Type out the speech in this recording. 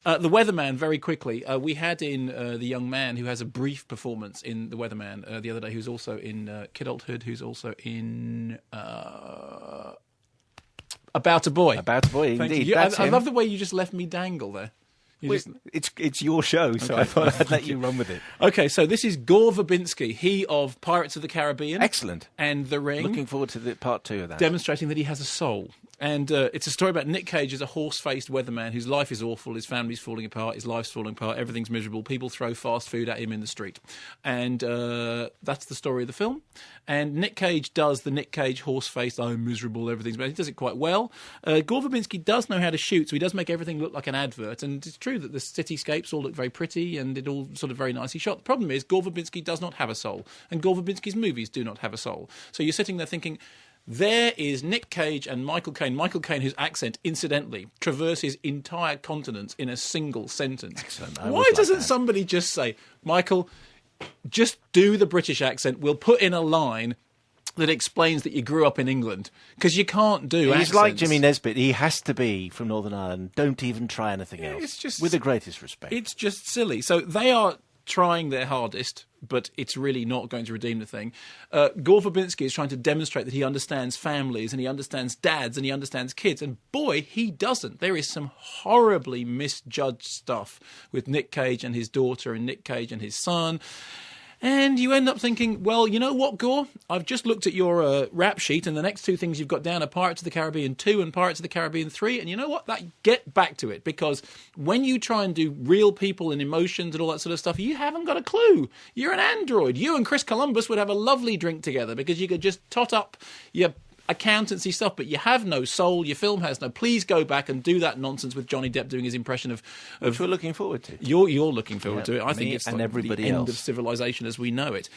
The Weatherman, very quickly. We had in the young man who has a brief performance in The Weatherman the other day, who's also in Kidulthood, who's also in About a Boy. About a Boy, Thank indeed. you. I love the way you just left me dangle there. It's your show, so I thought I'd let you run with it. Okay, so this is Gore Verbinski, he of Pirates of the Caribbean. Excellent. And The Ring. Looking forward to the part 2 of that. Demonstrating that he has a soul. And it's a story about Nick Cage as a horse-faced weatherman whose life is awful, his family's falling apart, his life's falling apart, everything's miserable, people throw fast food at him in the street. And that's the story of the film. And Nick Cage does the Nick Cage horse-faced, I'm miserable, everything's bad. He does it quite well. Gore Verbinski does know how to shoot, so he does make everything look like an advert. And it's true that the cityscapes all look very pretty and it all sort of very nicely shot. The problem is Gore Verbinski does not have a soul. And Gore Verbinski's movies do not have a soul. So you're sitting there thinking, there is Nick Cage and Michael Caine. Michael Caine, whose accent, incidentally, traverses entire continents in a single sentence. Excellent. Why doesn't somebody just say, Michael, just do the British accent. We'll put in a line that explains that you grew up in England. Because you can't do accents. He's like Jimmy Nesbitt. He has to be from Northern Ireland. Don't even try anything else. It's just, with the greatest respect. It's just silly. So they are trying their hardest, but it's really not going to redeem the thing. Gore Verbinski is trying to demonstrate that he understands families and he understands dads and he understands kids. And boy, he doesn't. There is some horribly misjudged stuff with Nick Cage and his daughter and Nick Cage and his son. And you end up thinking, well, you know what, Gore? I've just looked at your rap sheet, and the next 2 things you've got down are Pirates of the Caribbean 2 and Pirates of the Caribbean 3. And you know what? Get back to it, because when you try and do real people and emotions and all that sort of stuff, you haven't got a clue. You're an android. You and Chris Columbus would have a lovely drink together because you could just tot up your accountancy stuff, but you have no soul. Your film has no. Please go back and do that nonsense with Johnny Depp doing his impression of which we're looking forward to. You're looking forward to it. I think it's and like everybody the end else. of civilization as we know it.